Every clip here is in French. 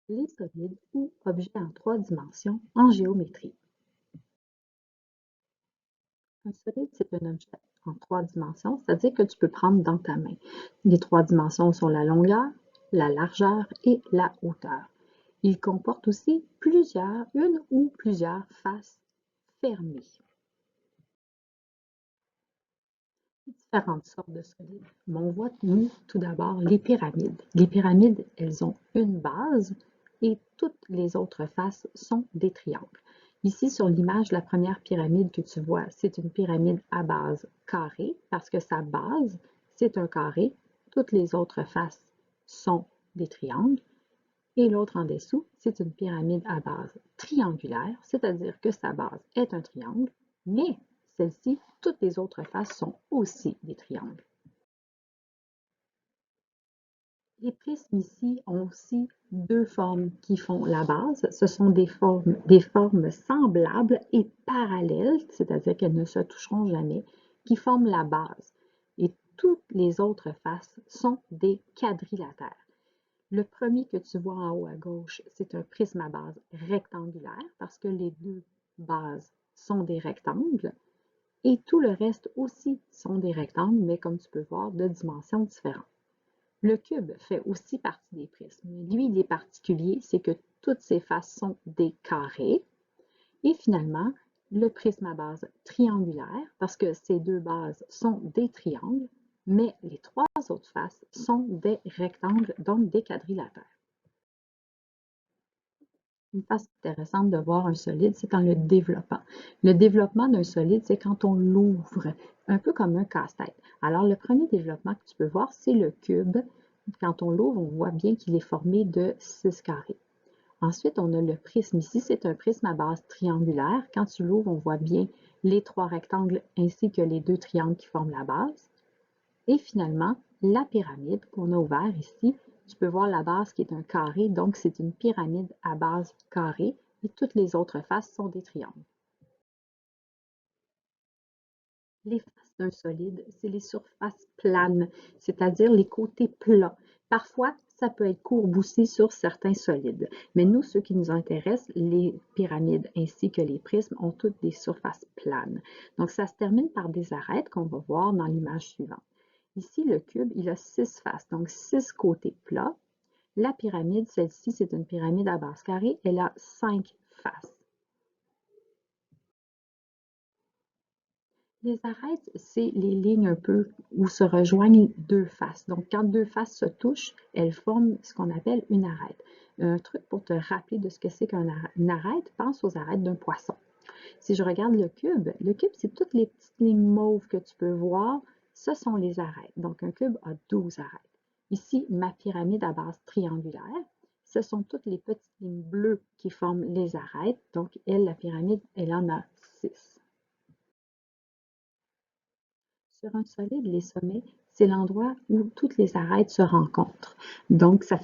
Les solides ou objets en 3 dimensions en géométrie. Un solide, c'est un objet en 3 dimensions, c'est-à-dire que tu peux prendre dans ta main. Les 3 dimensions sont la longueur, la largeur et la hauteur. Il comporte aussi une ou plusieurs faces fermées. Différentes sortes de solides. Mais on voit, nous, tout d'abord, les pyramides. Les pyramides, elles ont une base et toutes les autres faces sont des triangles. Ici, sur l'image, la première pyramide que tu vois, c'est une pyramide à base carrée parce que sa base, c'est un carré. Toutes les autres faces sont des triangles. Et l'autre en dessous, c'est une pyramide à base triangulaire, c'est-à-dire que sa base est un triangle, mais celle-ci, toutes les autres faces sont aussi des triangles. Les prismes ici ont aussi deux formes qui font la base. Ce sont des formes semblables et parallèles, c'est-à-dire qu'elles ne se toucheront jamais, qui forment la base. Et toutes les autres faces sont des quadrilatères. Le premier que tu vois en haut à gauche, c'est un prisme à base rectangulaire parce que les deux bases sont des rectangles et tout le reste aussi sont des rectangles, mais comme tu peux voir, de dimensions différentes. Le cube fait aussi partie des prismes. Lui, il est particulier, c'est que toutes ses faces sont des carrés. Et finalement, le prisme à base triangulaire, parce que ces deux bases sont des triangles, mais les trois autres faces sont des rectangles, donc des quadrilatères. Une façon intéressante de voir un solide, c'est en le développant. Le développement d'un solide, c'est quand on l'ouvre, un peu comme un casse-tête. Alors, le premier développement que tu peux voir, c'est le cube. Quand on l'ouvre, on voit bien qu'il est formé de 6 carrés. Ensuite, on a le prisme ici, c'est un prisme à base triangulaire. Quand tu l'ouvres, on voit bien les 3 rectangles ainsi que les 2 triangles qui forment la base. Et finalement, la pyramide qu'on a ouvert ici, tu peux voir la base qui est un carré, donc c'est une pyramide à base carrée et toutes les autres faces sont des triangles. Les faces d'un solide, c'est les surfaces planes, c'est-à-dire les côtés plats. Parfois, ça peut être courbe aussi sur certains solides. Mais nous, ceux qui nous intéressent, les pyramides ainsi que les prismes ont toutes des surfaces planes. Donc, ça se termine par des arêtes qu'on va voir dans l'image suivante. Ici, le cube, il a 6 faces, donc 6 côtés plats. La pyramide, celle-ci, c'est une pyramide à base carrée, elle a 5 faces. Les arêtes, c'est les lignes un peu où se rejoignent deux faces. Donc, quand deux faces se touchent, elles forment ce qu'on appelle une arête. Un truc pour te rappeler de ce que c'est qu'une arête, pense aux arêtes d'un poisson. Si je regarde le cube, c'est toutes les petites lignes mauves que tu peux voir, ce sont les arêtes. Donc, un cube a 12 arêtes. Ici, ma pyramide à base triangulaire, ce sont toutes les petites lignes bleues qui forment les arêtes. Donc, elle, la pyramide, elle en a 6. Sur un solide, les sommets, c'est l'endroit où toutes les arêtes se rencontrent. Donc, ça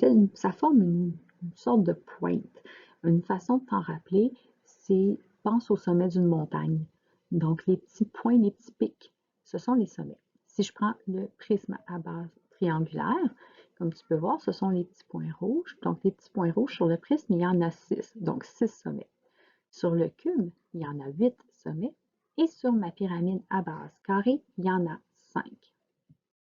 forme une sorte de pointe. Une façon de t'en rappeler, c'est pense au sommet d'une montagne. Donc, les petits points, les petits pics, ce sont les sommets. Si je prends le prisme à base triangulaire, comme tu peux voir, ce sont les petits points rouges. Donc, les petits points rouges sur le prisme, il y en a 6, donc 6 sommets. Sur le cube, il y en a 8 sommets et sur ma pyramide à base carrée, il y en a 5.